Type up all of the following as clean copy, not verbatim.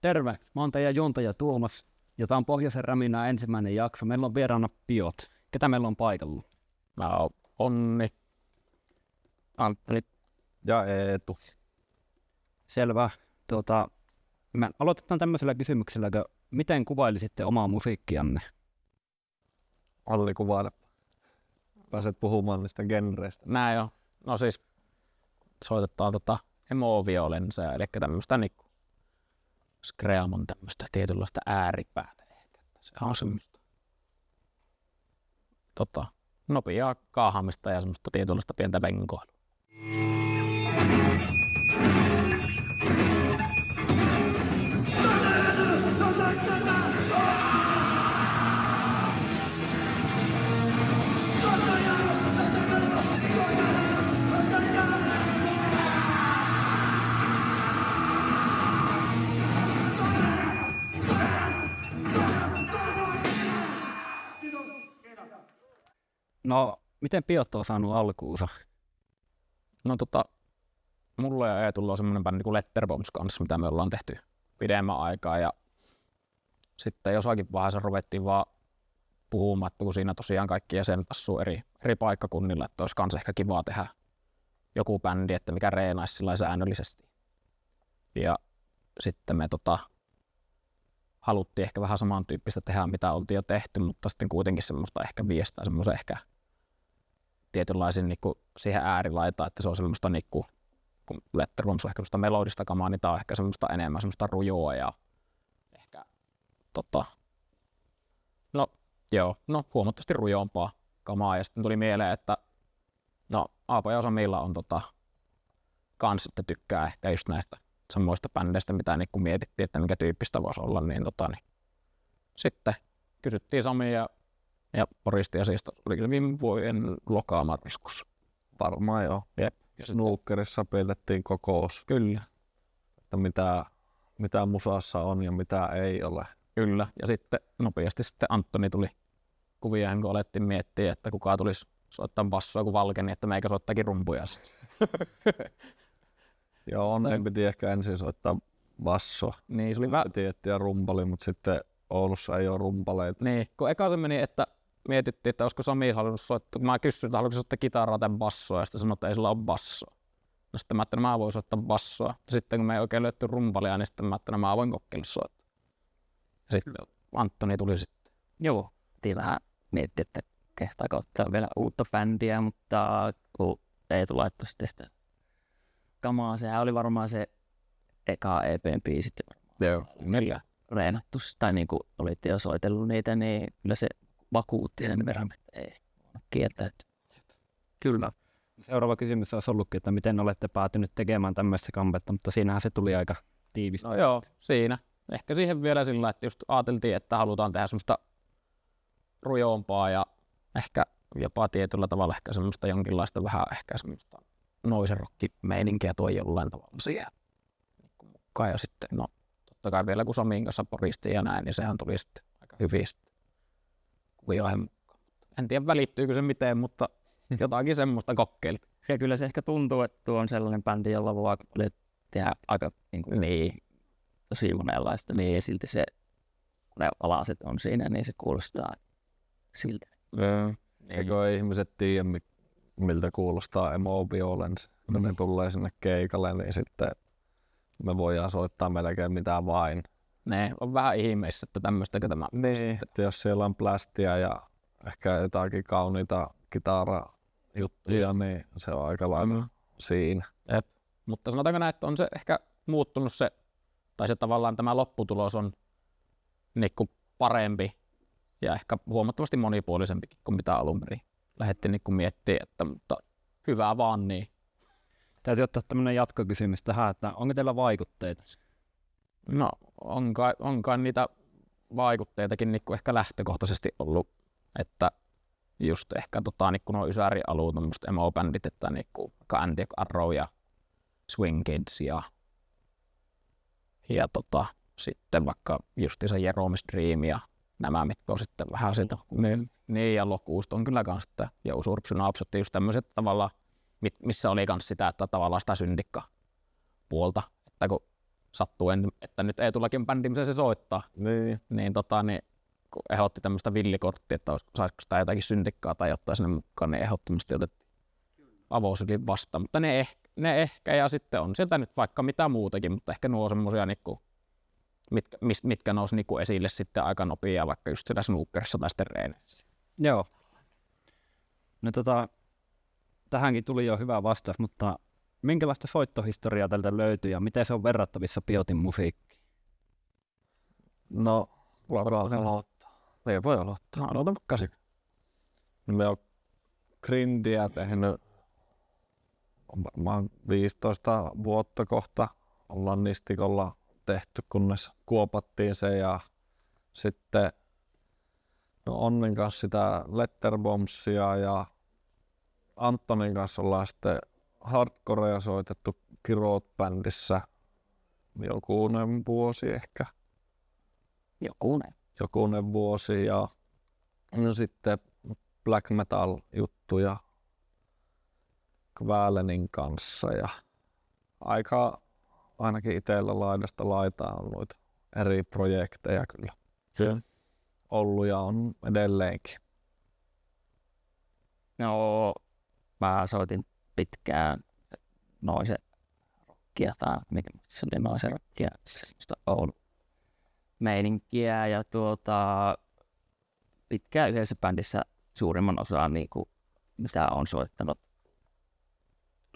Terve, mä oon teidän juontaja Tuomas, ja tää on Pohjoisen Räminää ensimmäinen jakso. Meillä on vieraana Piot. Ketä meillä on paikalla? Mä oon Onni, Anttoni ja Eetu. Selvä. Me aloitetaan tämmöisellä kysymyksellä, miten kuvailisitte omaa musiikkianne? Olli kuvaile. Pääset puhumaan niistä genreistä. Näin on. No siis soitetaan emo-violenseja, eli tämmöstä niinku Screamon tämmöstä tietynlaista ääripäätä ehkä. Se on semmoista nopeaa kaahamista ja semmoista tietynlaista pientä venkoilua. No, miten Piot on saanut alkuunsa? No mulla ja Eetulla on semmoinen bändi kuin Letterbombs kanssa, mitä me ollaan tehty pidemmän aikaa, ja sitten jossakin vaiheessa ruvettiin vaan puhumaan, että kun siinä tosiaan kaikki jäsenet asuu eri paikkakunnilla, että olisi kans ehkä kivaa tehdä joku bändi, että mikä reenaisi sillä säännöllisesti. Ja sitten me haluttiin ehkä vähän samantyyppistä tehdä, mitä oltiin jo tehty, mutta sitten kuitenkin semmoista ehkä viestää semmoisen ehkä tietynlaisen niinku siihen äärilaitaan, että se on semmoista niinku, kun Letterbombs on ehkä semmoista melodista kamaa, niin tää on ehkä semmoista enemmän semmoista rujoa ja ehkä huomattavasti rujompaa kamaa. Ja sitten tuli mieleen, että no Aapo ja Samilla on kans sitten tykkää ehkä just näistä samoista bändeistä, mitä niinku mietittiin, että mikä tyyppistä voisi olla, niin, niin sitten kysyttiin Samia ja Poristi asiasta, oli kyllä viime vuoden loka-marraskuussa. Varmaan joo. Jep. Ja Snookerissa pidettiin kokous. Kyllä. Että mitä musassa on ja mitä ei ole. Kyllä. Ja sitten nopeasti sitten Anttoni tuli kuvia, kun alettiin miettiä, että kuka tulisi soittaa bassoa kuin Valkeni, että meikä soittakin rumpuja. Joo, Onnen piti ehkä ensin soittaa bassoa. Niin, se oli piti etsiä rumpali, mutta sitten Oulussa ei ole rumpaleita. Niin, kun eka se meni, että mietittiin, että olisiko Sami halunnut soittaa, kun mä kysyin, että haluatko soittaa kitaraa tai bassoa, ja sitten sanoin, että ei sillä ole bassoa. No sitten mä ajattelin, että mä voin soittaa bassoa. Ja sitten kun me ei oikein löytty rumpalia, niin sitten mä ajattelin, että mä voin kokeilla soittaa. Ja sitten Anttoni tuli sitten. Joo, piti vähän miettiä, että kehtaako ottaa vielä uutta bändiä, mutta kun ei tule laittaa sitten sitä kamaa, sehän oli varmaan se eka EPn biisit. Joo, neljä. Reenattu, tai niin kuin olitte jo soitellut niitä, niin kyllä se vakuutti sen verran, että ei kieltäytyy. Kyllä. Seuraava kysymys olisi ollutkin, että miten olette päätynyt tekemään tämmöistä kampetta, mutta siinähän se tuli aika tiivistä. No joo, siinä. Ehkä siihen vielä sillä, että just ajateltiin, että halutaan tehdä semmoista rujompaa ja ehkä jopa tietyllä tavalla ehkä semmoista jonkinlaista vähän ehkä semmoista noisen rock-meininkiä toi jollain tavalla siihen mukaan. Ja sitten no totta kai vielä kun Samin kanssa poristiin ja näin, niin sehän tuli sitten aika hyvin sitten kuvioihin mukaan. En tiedä välittyykö se miten, mutta jotakin semmoista kokeilta. Ja kyllä se ehkä tuntuu, että tuo on sellainen bändi, jolla voi tehdä aika niin, tosi monenlaista, niin silti se, kun ne alaset on siinä, niin se kuulostaa siltä. Eikö ihmiset tiedä, miltä kuulostaa emo-violence, kun ne tulee sinne keikalle, niin sitten me voidaan soittaa melkein mitä vain. Ne on vähän ihmeissä, että tämmöistäkö tämä. Niin, että jos siellä on plästiä ja ehkä jotakin kauniita kitarajuttuja, niin se on aika lailla siinä. Jep. Mutta sanotaanko näin, että on se ehkä muuttunut se, tai se tavallaan tämä lopputulos on niinku parempi ja ehkä huomattavasti monipuolisempikin kuin mitä alun perin lähdettiin niinku miettimään, että mutta hyvää vaan niin. Täytyy ottaa tämmöinen jatkokysymys tähän, että onko teillä vaikutteita? No onkaan niitä vaikutteitakin niinku ehkä lähtökohtaisesti ollut, että just ehkä niinku nuo Ysäri-alueet on musta emo-bändit, että niinku Andy Arrow ja Swing Kids ja sitten vaikka justiinsa Jerome's Dream ja nämä, mitkä on sitten vähän sitä. Niin, ja Lokuust on kyllä kans sitä, ja Usurption Absotti, just tämmöiset tavallaan, missä oli kans sitä, että tavallaan sitä syndikka-puolta, että kun sattuu, että nyt Eetullakin bändi, missä se soittaa, niin, niin kun ehdotti tämmöistä villikorttia, että saisiko sitä jotakin syndikkaa tai jotain sinne mukaan, niin ehdottomasti otettiin Avosidin vastaan, mutta ne ehkä, ja sitten on sieltä nyt vaikka mitä muutakin, mutta ehkä nuo on semmosia niinku, mitkä nousi niinku esille sitten aika nopeaa, vaikka just siellä snookerissa tai sitten reenissä. Joo. No tähänkin tuli jo hyvä vastaus, mutta minkälaista soittohistoriaa tältä löytyy ja miten se on verrattavissa Piotin musiikkiin? No, ei voi aloittaa. Aloita vaikka sinä. Me on grindiä tehnyt on varmaan 15 vuotta kohta. Ollaan Nistikolla tehty, kunnes kuopattiin se ja sitten Onnen kanssa sitä Letterbombsia ja Antonin kanssa ollaan sitten hardcorea soitettu Kiroot-bändissä jokunen vuosi ehkä. Jokunen vuosi ja sitten black metal juttuja Kvälenin kanssa ja aika ainakin itsellä laidasta laitaan on noita eri projekteja kyllä ollut ja on edelleenkin. No, mä soitin pitkään noisen rockia tai mikä se oli noisen rockia, semmoista Oulun meininkiä ja pitkään yhdessä bändissä suurimman osan niinku, mitä on soittanut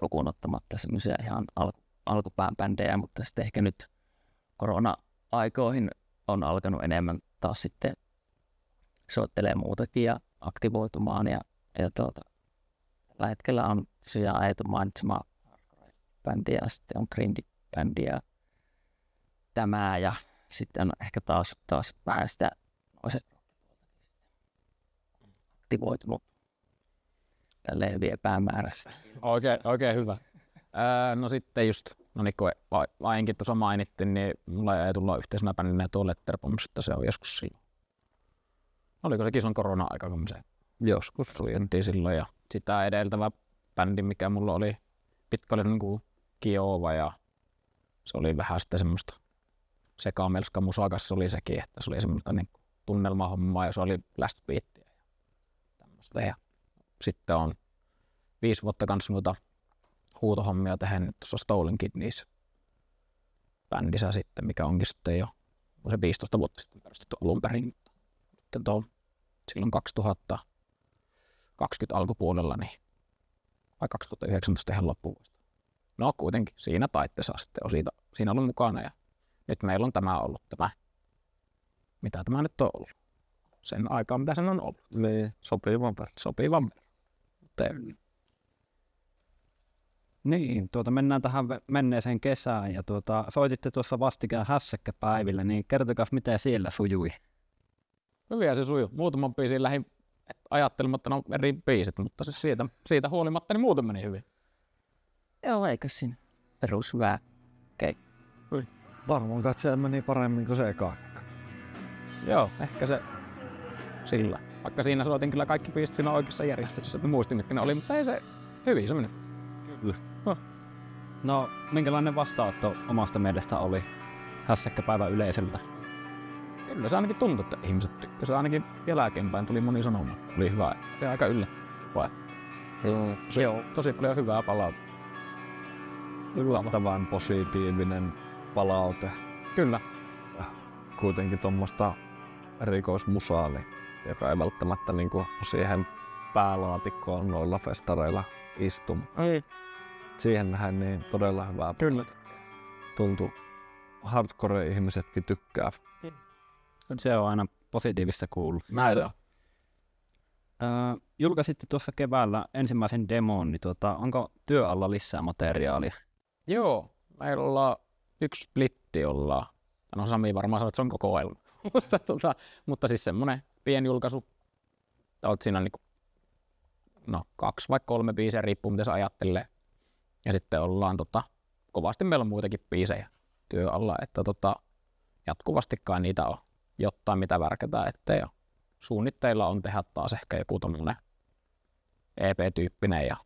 lukuun ottamatta semmoisia ihan alkupään bändejä, mutta sitten ehkä nyt korona-aikoihin on alkanut enemmän taas sitten soittelee muutakin ja aktivoitumaan ja tällä hetkellä on tosiaan Eetu mainitsema bändi ja sitten on Grindi-bändi ja tämä ja sitten on ehkä taas vähän sitä aktivoitunut tälleen hyvin epämääräistä. Oikein hyvä. No sitten just, no niin kuin aiemmin tuossa mainittiin, niin mulla ei tulla yhteisenä bändinä tuo Letterbombs, että se on joskus silloin. Oliko sekin silloin korona-aika, kun me se joskus soitettiin silloin ja sitä edeltävä bändi, mikä mulla oli pitkä oli niin kuin Kiova ja se oli vähän sitten semmoista sekamelska musakas oli sekin, että se oli semmoista niin tunnelmahommaa ja se oli blastbeattiä ja tämmöistä. Ja sitten on 5 vuotta kanssa noita huutohommia tehnyt tuossa Stolen Kidneys bändissä sitten, mikä onkin sitten jo se 15 vuotta sitten perustettu alun perin. Sitten silloin 2020 alkupuolella niin, vai 2019 ihan loppuvuodesta. No kuitenkin siinä taitteessa sitten on siinä ollut mukana ja nyt meillä on tämä ollut tämä, mitä tämä nyt on ollut. Sen aikaa, mitä sen on ollut. Niin, sopivan verran. Niin, mennään tähän menneeseen kesään ja soititte tuossa vastikään hässäkkäpäivillä, niin kertokaa miten siellä sujui. Hyvin se sujuu. Muutaman biisin lähdin ajattelematta ne eri biisit, mutta siis siitä huolimatta niin muuten meni hyvin. Joo, eikä siinä perusvää keikka. Varmaan katsoja meni paremmin kuin se eka. Joo, ehkä se sillä. Vaikka siinä soitin kyllä kaikki biisit siinä oikeassa järjestyksessä, että muistin mitkä ne oli, mutta ei se hyvin se meni. Kyllä. No, minkälainen vastaanotto omasta mielestä oli hässäkkäpäivän yleisöltä? Kyllä se ainakin tuntui, että ihmiset tykkäsivät. Ainakin jälkeenpäin tuli moni sanomaan, että oli hyvä. Ja aika yllättävää. Joo. Tosi paljon hyvää palautetta. Yllättävän positiivinen palaute. Kyllä. Kuitenkin tuommoista erikoismusaa, joka ei välttämättä niinku siihen päälaatikkoon noilla festareilla istu. Siihen nähdään niin todella hyvää. Kyllä. Tuntuu hardcore-ihmisetkin tykkää. Se on aina positiivista kuulla. Näin on. Julkaisitte tuossa keväällä ensimmäisen demon, niin onko työ alla lisää materiaalia? Joo, meillä ollaan yksi splitti ollaan. No Sami varmaan sanoo, että se on kokoelma. mutta siis semmonen pieni julkaisu. Oot siinä niinku, 2 vai 3 biisiä, riippuu miten se ajattelee. Ja sitten ollaan kovasti meillä on muitakin biisejä työ alla, että jatkuvasti kai niitä on jotain mitä värkätään ettei. Ja suunnitteilla on tehdä taas ehkä joku tommonen EP-tyyppinen ja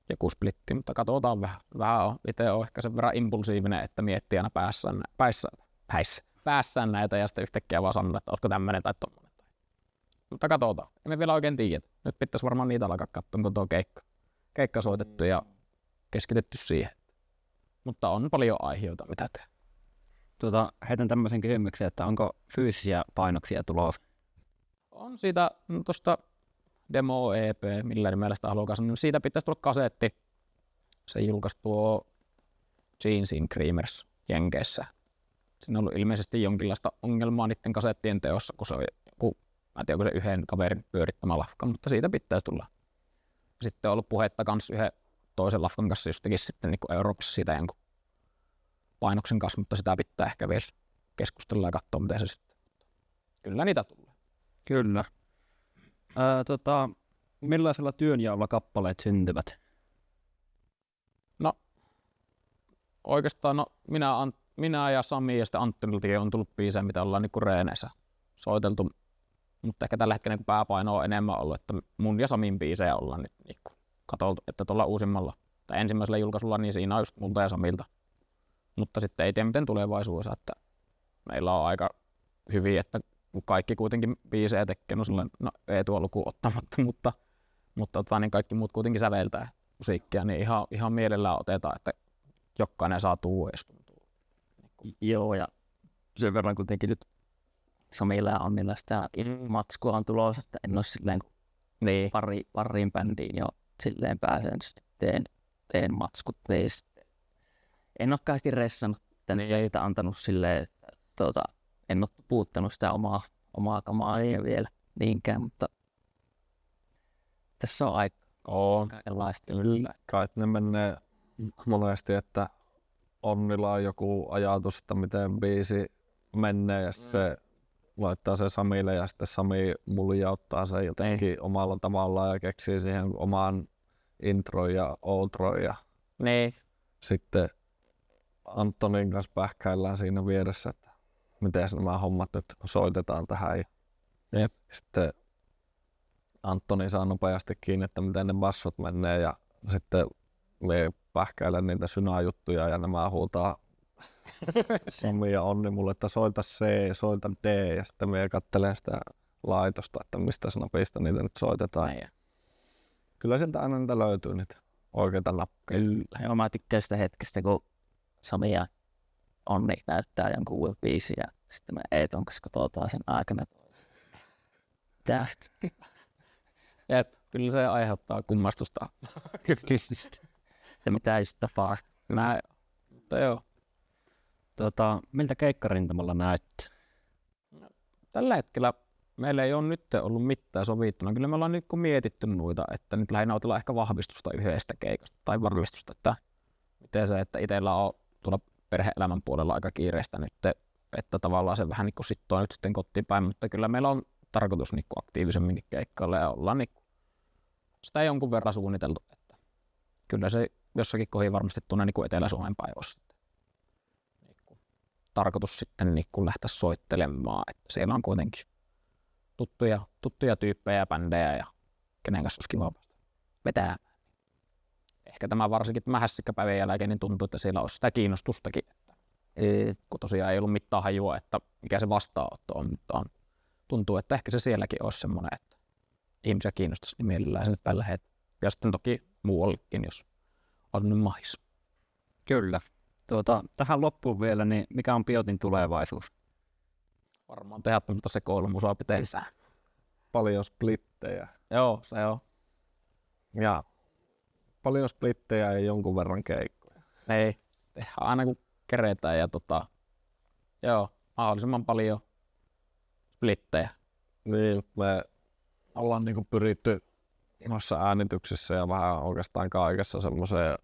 joku splitti, mutta katsotaan vähän on. Itse on ehkä sen verran impulsiivinen, että miettii aina päässään näitä ja sitten yhtäkkiä vaan sanoa, että olisiko tämmöinen tai tommonen. Mutta katsotaan. Emme vielä oikein tiedä. Nyt pitäisi varmaan niitä alkaa katsoa, kun tuo keikka soitettu ja keskitetty siihen. Mutta on paljon aiheita, mitä tehdä. Heitän tämmöisen kysymyksen, että onko fyysisiä painoksia tulossa? On siitä tuosta demo EP, millä nimellä sitä haluaa sanoa, niin siitä pitäisi tulla kasetti. Se julkaisi tuo Jeansin Creamers Jenkeissä. Siinä on ollut ilmeisesti jonkinlaista ongelmaa niiden kasettien teossa, kun se on joku, mä en tiedä, onko se yhden kaverin pyörittämä lafka, mutta siitä pitäisi tulla. Sitten on ollut puhetta kans yhden toisen lafkan kanssa jostakin sitten niin Euroopassa siitä jonkun painoksen kanssa, mutta sitä pitää ehkä vielä keskustella ja katsoa, miten se sitten. Kyllä niitä tulee. Kyllä. Millaisella työnjaolla kappaleet syntyvät? No, oikeastaan minä ja Sami ja sitten Anttoniltakin on tullut biisejä, mitä ollaan niinku reeneissä soiteltu. Mutta ehkä tällä hetkellä niinku pääpaino on enemmän ollut, että mun ja Samin biisejä ollaan nyt niinku katoltu, että tuolla uusimmalla tai ensimmäisellä julkaisulla, niin siinä on just multa ja Samilta. Mutta sitten ei tiedä miten tulevaisuudessa, että meillä on aika hyviä, että kaikki kuitenkin biisejä tekee, no ei tuo luku ottamatta, mutta niin kaikki muut kuitenkin säveltää musiikkia, niin ihan mielellään otetaan, että jokainen saa tuua. Joo, ja sen verran kuitenkin nyt Samilla ja Annilla sitä matskua on tulossa, että en ole silleen niin. pariin bändiin jo silleen pääsääntöisesti teen matskut. En ole kauheasti ressannut niitä antanut silleen, että en ole puuttanut sitä omaa kamaa vielä niinkään, mutta tässä on aika kaikenlaista yllä. Kai ne menee monesti, että Onnilla on joku ajatus, että miten biisi menee ja se laittaa sen Samille ja sitten Sami muljauttaa sen jotenkin omalla tavallaan ja keksii siihen oman intron ja outron ja niin. Sitten Antonin kanssa pähkäillään siinä vieressä, että miten nämä hommat nyt soitetaan tähän. Ja sitten Antoni saa nopeasti kiinni, että miten ne bassot menee ja sitten me pähkäilen niitä synajuttuja ja nämä huutaa Sami ja Onni mulle, että soita C, soita D ja sitten me katselen sitä laitosta, että mistä snapista niitä nyt soitetaan. Näin. Kyllä sieltä aina niitä löytyy niitä oikeita nappeja. Joo, mä tykkään sitä hetkestä, kun Sami ja Onni näyttää jonkun uuden biisin ja sitten me Eeton kanssa katsotaan sen aikana. Tää. Jep, kyllä se aiheuttaa kummastusta. Ja mitä just tapaa. Näin, mutta joo. Miltä keikkarintamalla näyttää? Tällä hetkellä meillä ei ole nyt ollut mitään sovittuna. Kyllä me ollaan nyt mietitty noita, että nyt lähinnä otellaan ehkä vahvistusta yhdestä keikasta tai varmistusta, että miten se, että itsellä on tuolla perhe-elämän puolella aika kiireistä nyt, että tavallaan se vähän niin kuin sittoo nyt sitten kotiin päin, mutta kyllä meillä on tarkoitus niin kuin aktiivisemminkin keikkailla ja ollaan niin kuin sitä jonkun verran suunniteltu, että kyllä se jossakin kohdin varmasti tuonne niin kuin Etelä-Suomen päin olisi niin kuin tarkoitus sitten niin kuin lähteä soittelemaan, että siellä on kuitenkin tuttuja tyyppejä ja bändejä ja kenen kanssa olisi kiva päästä vetää. Ehkä tämä varsinkin tämä hässikkäpäivän jälkeen niin tuntuu, että siellä olisi sitä kiinnostustakin, että kun tosiaan ei ollut mitään hajua, että mikä se vastaanotto on, mutta tuntuu, että ehkä se sielläkin olisi semmoinen, että ihmisiä kiinnostaisi, niin mielellään sinne päälle heitä. Ja sitten toki muuallekin, jos on nyt mahis. Kyllä. Tähän loppuun vielä, niin mikä on Biotin tulevaisuus? Varmaan tehdä tuota sekoilumusaa pitäisi. Paljon splittejä. Joo, se on. Ja paljon splittejä ja jonkun verran keikkoja. Ei, tehdään aina kun keretään ja joo, mahdollisimman paljon splittejä. Niin, me ollaan niinku pyritty noissa äänityksissä ja vähän oikeastaan kaikessa semmoiseen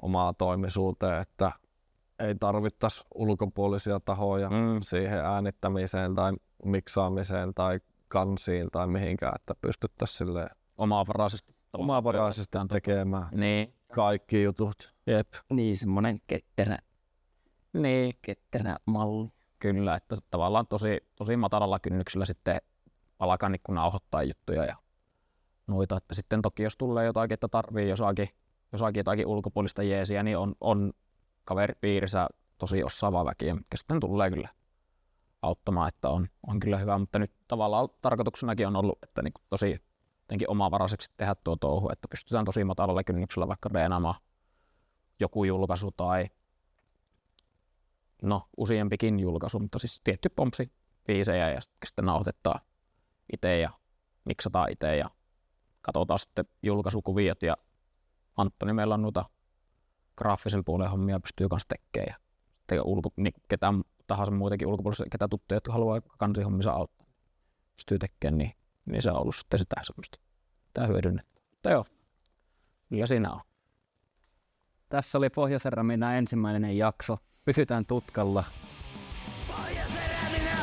omaa toimisuuteen, että ei tarvittaisi ulkopuolisia tahoja siihen äänittämiseen tai miksaamiseen tai kansiin tai mihinkään, että pystyttäisiin silleen omavaraisesti tekemään kaikki jutut. Jep. Niin, semmonen ketterä malli. Kyllä, että tavallaan tosi matalalla kynnyksellä sitten alkaa niin kuin nauhoittaa juttuja ja noita, että sitten toki jos tulee jotakin, että tarvii jossakin jotakin ulkopuolista jeesiä, niin on kaveripiirissä tosi osaava väkiä, mitkä sitten tulee kyllä auttamaan, että on kyllä hyvä, mutta nyt tavallaan tarkoituksenakin on ollut, että niin kuin tosi jotenkin omavaraiseksi tehdä tuo touhu, että pystytään tosi matalalla kynnyksellä vaikka reenaamaan joku julkaisu tai useampikin julkaisu, mutta siis tietty pompsi biisejä ja sitten nauhoitetaan itse ja miksataan itse ja katsotaan sitten julkaisukuviot ja Antoni meillä on noita graafisen puolen hommia pystyy kanssa tekemään ja sitten niin ketään tahansa muutenkin ulkopuolella, ketä tuttuja, jotka haluaa kansihommissa auttaa, pystyy tekemään, niin se on ollut sitten sitä semmoista, tää hyödynnettä. Mutta joo, kyllä siinä on. Tässä oli Pohjois-Räminä ensimmäinen jakso. Pysytään tutkalla. Pohjois-Räminä!